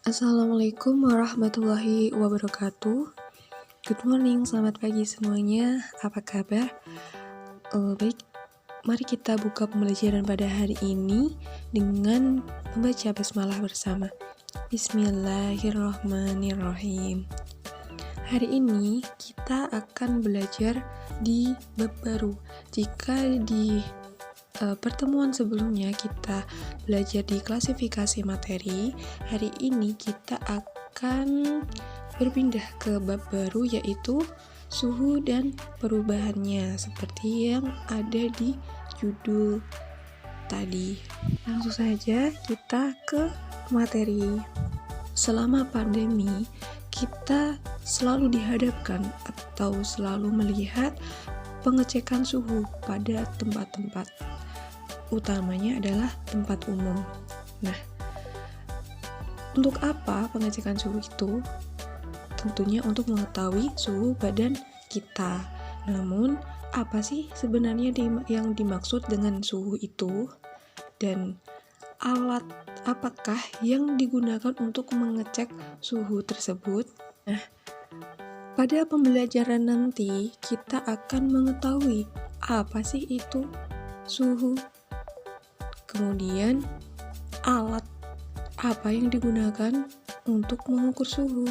Assalamualaikum warahmatullahi wabarakatuh. Good morning, selamat pagi semuanya. Apa kabar? Baik, mari kita buka pembelajaran pada hari ini dengan membaca basmalah bersama. Bismillahirrahmanirrahim. Hari ini kita akan belajar di bab baru. Jika di pertemuan sebelumnya kita belajar di klasifikasi materi, hari ini kita akan berpindah ke bab baru, yaitu suhu dan perubahannya, seperti yang ada di judul tadi. Langsung saja kita ke materi. Selama pandemi, kita selalu dihadapkan atau selalu melihat pengecekan suhu pada tempat-tempat, utamanya adalah tempat umum. Nah, untuk apa pengecekan suhu itu? Tentunya untuk mengetahui suhu badan kita. Namun, apa sih sebenarnya yang dimaksud dengan suhu itu? Dan alat apakah yang digunakan untuk mengecek suhu tersebut? Nah, pada pembelajaran nanti kita akan mengetahui apa sih itu suhu. Kemudian, alat apa yang digunakan untuk mengukur suhu?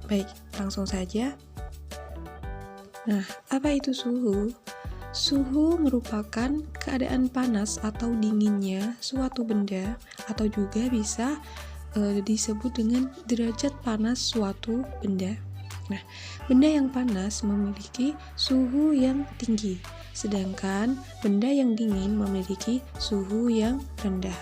Baik, langsung saja. Nah, apa itu suhu? Suhu merupakan keadaan panas atau dinginnya suatu benda, atau juga bisa disebut dengan derajat panas suatu benda. Nah, benda yang panas memiliki suhu yang tinggi, sedangkan benda yang dingin memiliki suhu yang rendah.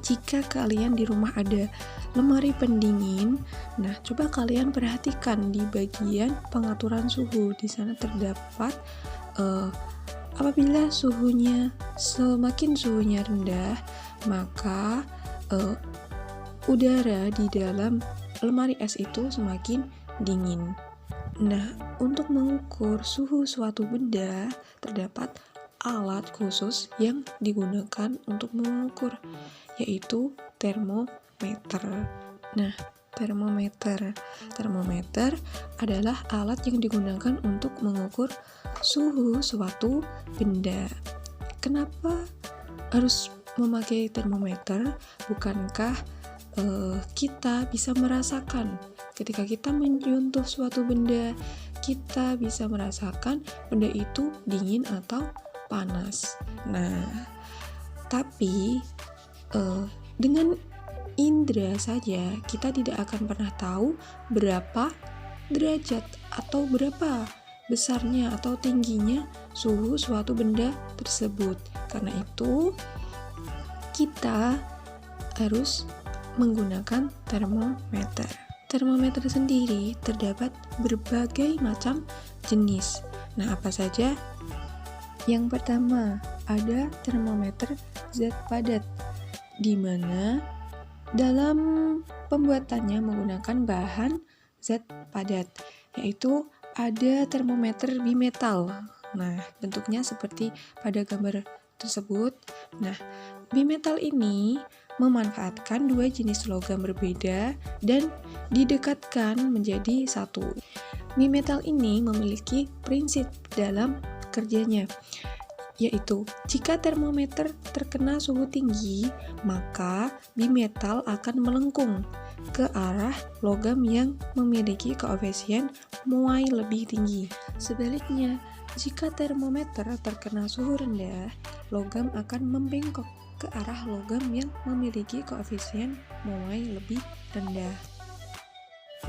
Jika kalian di rumah ada lemari pendingin, nah coba kalian perhatikan di bagian pengaturan suhu. Di sana terdapat apabila semakin suhunya rendah, maka udara di dalam lemari es itu semakin dingin. Nah, untuk mengukur suhu suatu benda, terdapat alat khusus yang digunakan untuk mengukur, yaitu termometer. Nah, termometer adalah alat yang digunakan untuk mengukur suhu suatu benda. Kenapa harus memakai termometer? Bukankah kita bisa merasakan ketika kita menyentuh suatu benda, kita bisa merasakan benda itu dingin atau panas. Nah, tapi dengan indera saja kita tidak akan pernah tahu berapa derajat atau berapa besarnya atau tingginya suhu suatu benda tersebut. Karena itu, kita harus menggunakan termometer. Termometer sendiri terdapat berbagai macam jenis. Nah, apa saja? Yang pertama, ada termometer zat padat, di mana dalam pembuatannya menggunakan bahan zat padat, yaitu ada termometer bimetal. Nah, bentuknya seperti pada gambar tersebut. Nah, bimetal ini memanfaatkan dua jenis logam berbeda dan didekatkan menjadi satu. Bimetal ini memiliki prinsip dalam kerjanya, yaitu jika termometer terkena suhu tinggi, maka bimetal akan melengkung ke arah logam yang memiliki koefisien muai lebih tinggi. Sebaliknya, jika termometer terkena suhu rendah, logam akan membengkok ke arah logam yang memiliki koefisien muai lebih rendah.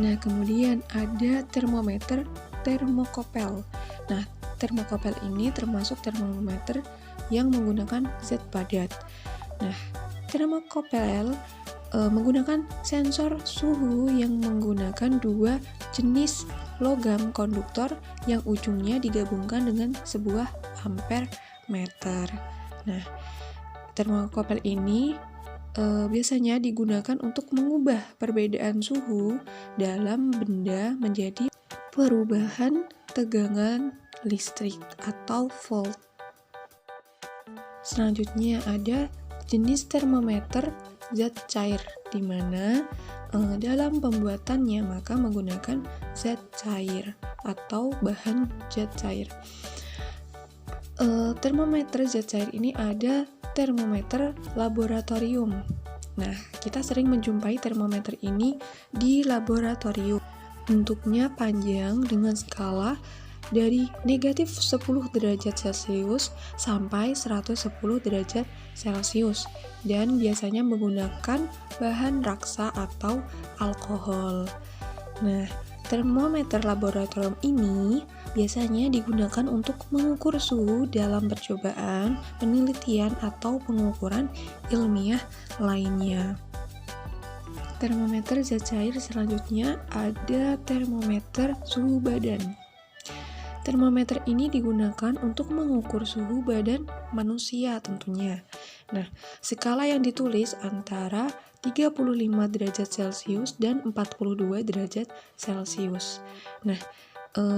Nah, kemudian ada termometer termokopel. Nah, termokopel ini termasuk termometer yang menggunakan zat padat. Nah, termokopel menggunakan sensor suhu yang menggunakan dua jenis logam konduktor yang ujungnya digabungkan dengan sebuah ampermeter. Nah, termokopel ini biasanya digunakan untuk mengubah perbedaan suhu dalam benda menjadi perubahan tegangan listrik atau volt. Selanjutnya ada jenis termometer zat cair, di mana dalam pembuatannya maka menggunakan zat cair atau bahan zat cair. Termometer zat cair ini ada termometer laboratorium. Nah, kita sering menjumpai termometer ini di laboratorium. Bentuknya panjang dengan skala dari negatif 10 derajat Celcius sampai 110 derajat Celcius dan biasanya menggunakan bahan raksa atau alkohol. Nah, termometer laboratorium ini biasanya digunakan untuk mengukur suhu dalam percobaan, penelitian, atau pengukuran ilmiah lainnya. Termometer zat cair selanjutnya ada termometer suhu badan. Termometer ini digunakan untuk mengukur suhu badan manusia tentunya. Nah, skala yang ditulis antara 35 derajat Celcius dan 42 derajat Celcius. Nah,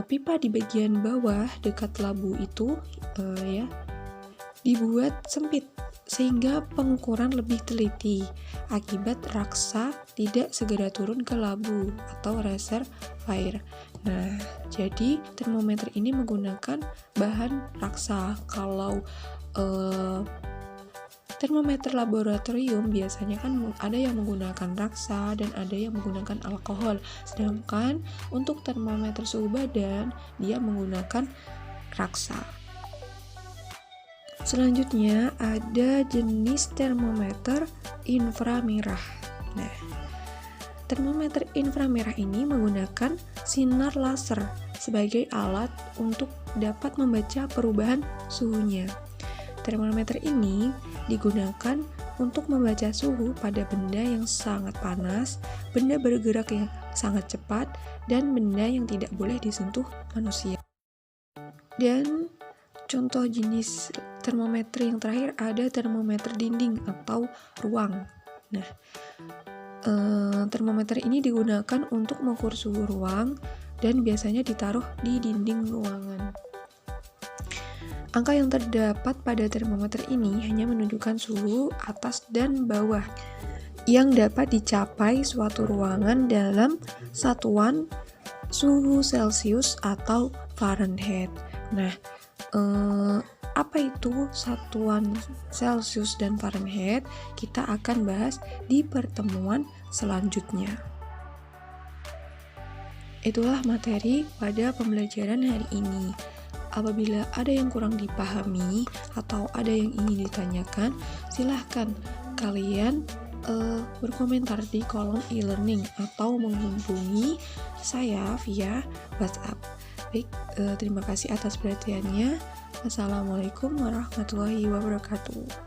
pipa di bagian bawah dekat labu itu dibuat sempit sehingga pengukuran lebih teliti akibat raksa tidak segera turun ke labu atau reservoir. Nah, jadi termometer ini menggunakan bahan raksa. Kalau termometer laboratorium biasanya kan ada yang menggunakan raksa dan ada yang menggunakan alkohol. Sedangkan untuk termometer suhu badan dia menggunakan raksa. Selanjutnya ada jenis termometer inframerah. Nah, termometer inframerah ini menggunakan sinar laser sebagai alat untuk dapat membaca perubahan suhunya. Termometer ini digunakan untuk membaca suhu pada benda yang sangat panas, benda bergerak yang sangat cepat, dan benda yang tidak boleh disentuh manusia. Dan contoh jenis termometer yang terakhir ada termometer dinding atau ruang. Nah, termometer ini digunakan untuk mengukur suhu ruang dan biasanya ditaruh di dinding ruangan. Angka yang terdapat pada termometer ini hanya menunjukkan suhu atas dan bawah yang dapat dicapai suatu ruangan dalam satuan suhu Celcius atau Fahrenheit. Nah, apa itu satuan Celcius dan Fahrenheit? Kita akan bahas di pertemuan selanjutnya. Itulah materi pada pembelajaran hari ini. Apabila ada yang kurang dipahami atau ada yang ingin ditanyakan, silahkan kalian berkomentar di kolom e-learning atau menghubungi saya via WhatsApp. Baik, terima kasih atas perhatiannya. Wassalamualaikum warahmatullahi wabarakatuh.